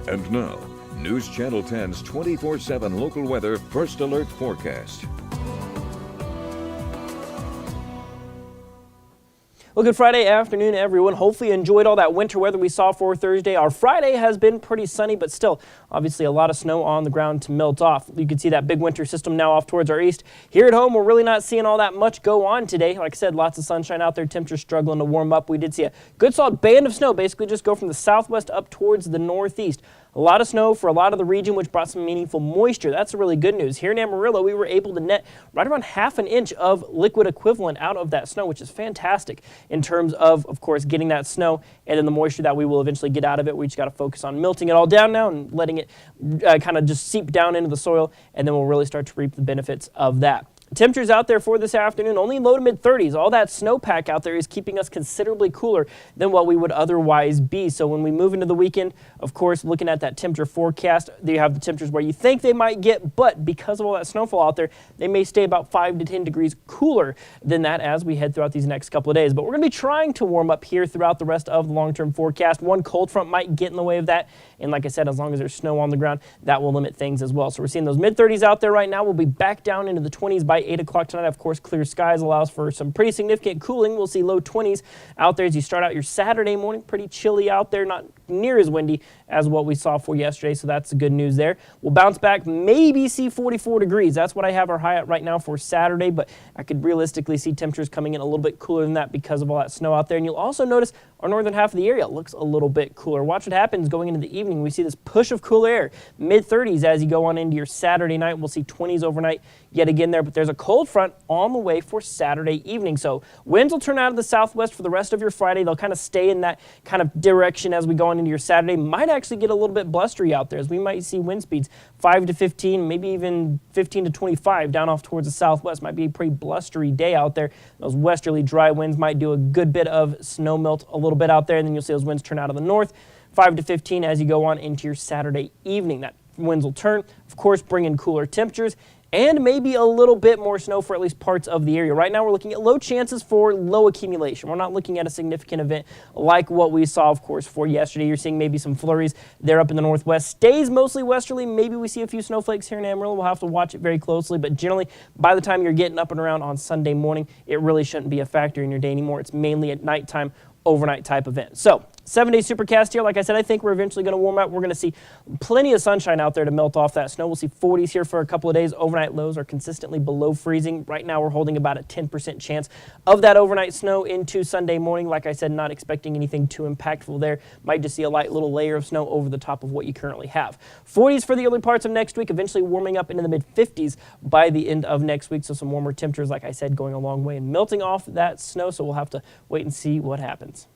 And now, News Channel 10's 24/7 local weather first alert forecast. Well, good Friday afternoon, everyone. Hopefully you enjoyed all that winter weather we saw for Thursday. Our Friday has been pretty sunny, but still, obviously, a lot of snow on the ground to melt off. You can see that big winter system now off towards our east. Here at home, we're really not seeing all that much go on today. Like I said, lots of sunshine out there. Temperatures struggling to warm up. We did see a good solid band of snow basically just go from the southwest up towards the northeast. A lot of snow for a lot of the region, which brought some meaningful moisture. That's really good news. Here in Amarillo, we were able to net right around half an inch of liquid equivalent out of that snow, which is fantastic in terms of course, getting that snow and then the moisture that we will eventually get out of it. We just got to focus on melting it all down now and letting it kind of just seep down into the soil, and then we'll really start to reap the benefits of that. Temperatures out there for this afternoon, only low to mid 30s. All that snowpack out there is keeping us considerably cooler than what we would otherwise be. So when we move into the weekend, of course, looking at that temperature forecast, you have the temperatures where you think they might get, but because of all that snowfall out there, they may stay about 5 to 10 degrees cooler than that as we head throughout these next couple of days. But we're going to be trying to warm up here throughout the rest of the long-term forecast. One cold front might get in the way of that. And like I said, as long as there's snow on the ground, that will limit things as well. So we're seeing those mid 30s out there right now. We'll be back down into the 20s by 8 o'clock tonight. Of course, clear skies allows for some pretty significant cooling. We'll see low 20s out there as you start out your Saturday morning. Pretty chilly out there, not near as windy as what we saw for yesterday, so that's the good news there. We'll bounce back, maybe see 44 degrees. That's what I have our high at right now for Saturday, but I could realistically see temperatures coming in a little bit cooler than that because of all that snow out there. And you'll also notice our northern half of the area looks a little bit cooler. Watch what happens going into the evening. We see this push of cool air, mid 30s as you go on into your Saturday night. We'll see 20s overnight yet again there, but there's a cold front on the way for Saturday evening. So winds will turn out of the southwest for the rest of your Friday. They'll kind of stay in that kind of direction as we go on into your Saturday. Might actually get a little bit blustery out there as we might see wind speeds 5 to 15, maybe even 15 to 25 down off towards the southwest. Might be a pretty blustery day out there. Those westerly dry winds might do a good bit of snow melt a little bit out there, and then you'll see those winds turn out of the north 5 to 15 as you go on into your Saturday evening. That winds will turn, of course, bring in cooler temperatures and maybe a little bit more snow for at least parts of the area. Right now we're looking at low chances for low accumulation. We're not looking at a significant event like what we saw, of course, for yesterday. You're seeing maybe some flurries there up in the northwest. Stays mostly westerly. Maybe we see a few snowflakes here in Amarillo. We'll have to watch it very closely, but generally by the time you're getting up and around on Sunday morning, it really shouldn't be a factor in your day anymore. It's mainly at nighttime, overnight type event. So 7-day supercast here. Like I said, I think we're eventually going to warm up. We're going to see plenty of sunshine out there to melt off that snow. We'll see 40s here for a couple of days. Overnight lows are consistently below freezing. Right now we're holding about a 10% chance of that overnight snow into Sunday morning. Like I said, not expecting anything too impactful there. Might just see a light little layer of snow over the top of what you currently have. 40s for the early parts of next week, eventually warming up into the mid-50s by the end of next week. So some warmer temperatures, like I said, going a long way and melting off that snow. So we'll have to wait and see what happens.